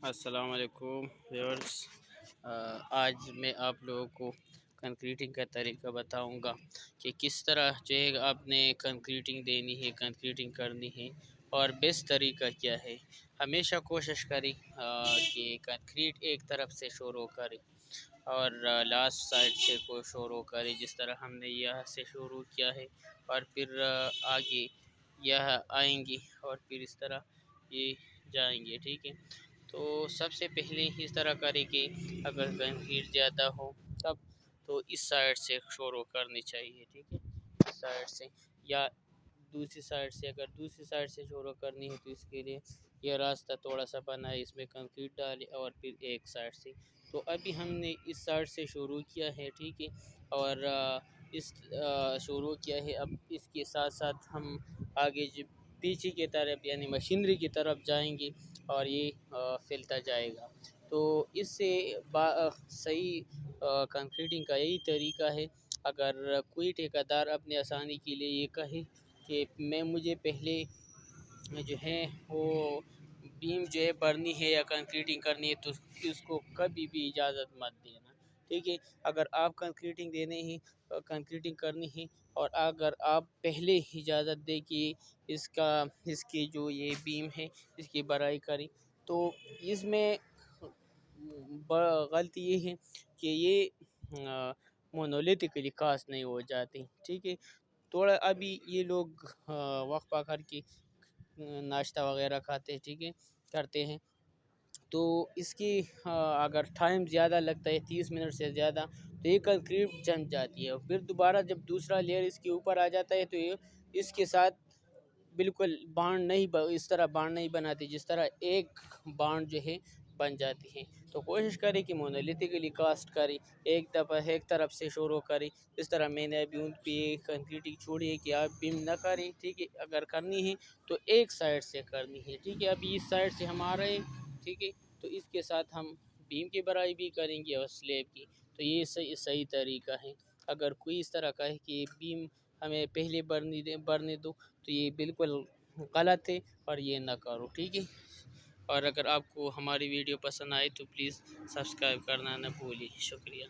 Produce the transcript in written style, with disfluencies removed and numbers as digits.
السلام علیکم ویورز، آج میں آپ لوگوں کو کنکریٹنگ کا طریقہ بتاؤں گا کہ کس طرح جو ہے آپ نے کنکریٹنگ دینی ہے، کنکریٹنگ کرنی ہے اور بیسٹ طریقہ کیا ہے۔ ہمیشہ کوشش کریں کہ کنکریٹ ایک طرف سے شروع کریں اور لاسٹ سائڈ سے کو شروع کریں، جس طرح ہم نے یہاں سے شروع کیا ہے اور پھر آگے یہاں آئیں گے اور پھر اس طرح یہ جائیں گے، ٹھیک ہے۔ تو سب سے پہلے اس طرح کریں کہ اگر کنکریٹ زیادہ ہو تب تو اس سائڈ سے شروع کرنی چاہیے، ٹھیک ہے، اس سائڈ سے، یا دوسری سائڈ سے۔ اگر دوسری سائڈ سے شروع کرنی ہے تو اس کے لیے یہ راستہ تھوڑا سا بنا ہے، اس میں کنکریٹ ڈالے اور پھر ایک سائڈ سے۔ تو ابھی ہم نے اس سائڈ سے شروع کیا ہے، ٹھیک ہے، اور اس شروع کیا ہے۔ اب اس کے ساتھ ساتھ ہم آگے پیچھے کی طرف یعنی مشینری کی طرف جائیں گے اور یہ پھیلتا جائے گا۔ تو اس سے صحیح کنکریٹنگ کا یہی طریقہ ہے۔ اگر کوئی ٹھیکیدار اپنی آسانی کے لیے یہ کہے کہ مجھے پہلے جو ہے وہ بیم جو ہے بھرنی ہے یا کنکریٹنگ کرنی ہے، تو اس کو کبھی بھی اجازت مت دینا، ٹھیک ہے۔ اگر آپ کنکریٹنگ کنکریٹنگ کرنی ہے اور اگر آپ پہلے اجازت دیں کہ اس کی جو یہ بیم ہے اس کی بڑائی کریں، تو اس میں غلطی یہ ہے کہ یہ مونولیتھکلی کاسٹ نہیں ہو جاتی، ٹھیک ہے۔ تھوڑا ابھی یہ لوگ وقت پا کر کے ناشتہ وغیرہ کھاتے ہیں، ٹھیک ہے، کرتے ہیں، تو اس کی اگر ٹائم زیادہ لگتا ہے 30 منٹ سے زیادہ، تو یہ کنکریٹ جم جاتی ہے اور پھر دوبارہ جب دوسرا لیئر اس کے اوپر آ جاتا ہے تو یہ اس کے ساتھ بالکل بانڈ اس طرح بانڈ نہیں بناتی جس طرح ایک بانڈ جو ہے بن جاتی ہے۔ تو کوشش کریں کہ مونولیتھکلی کاسٹ کریں، ایک دفعہ ایک طرف سے شروع کریں۔ اس طرح میں نے ابھی ان پہ کنکریٹنگ چھوڑی ہے کہ آپ بیم نہ کریں، ٹھیک ہے۔ اگر کرنی ہے تو ایک سائڈ سے کرنی ہے، ٹھیک ہے۔ ابھی اس سائڈ سے ہم آ رہے ہیں، ٹھیک ہے، تو اس کے ساتھ ہم بیم کی بڑائی بھی کریں گے اور سلیب کی۔ تو یہ صحیح طریقہ ہے۔ اگر کوئی اس طرح کا ہے کہ بیم ہمیں پہلے بھرنے دو، تو یہ بالکل غلط ہے اور یہ نہ کرو، ٹھیک ہے۔ اور اگر آپ کو ہماری ویڈیو پسند آئے تو پلیز سبسکرائب کرنا نہ بھولیے، شکریہ۔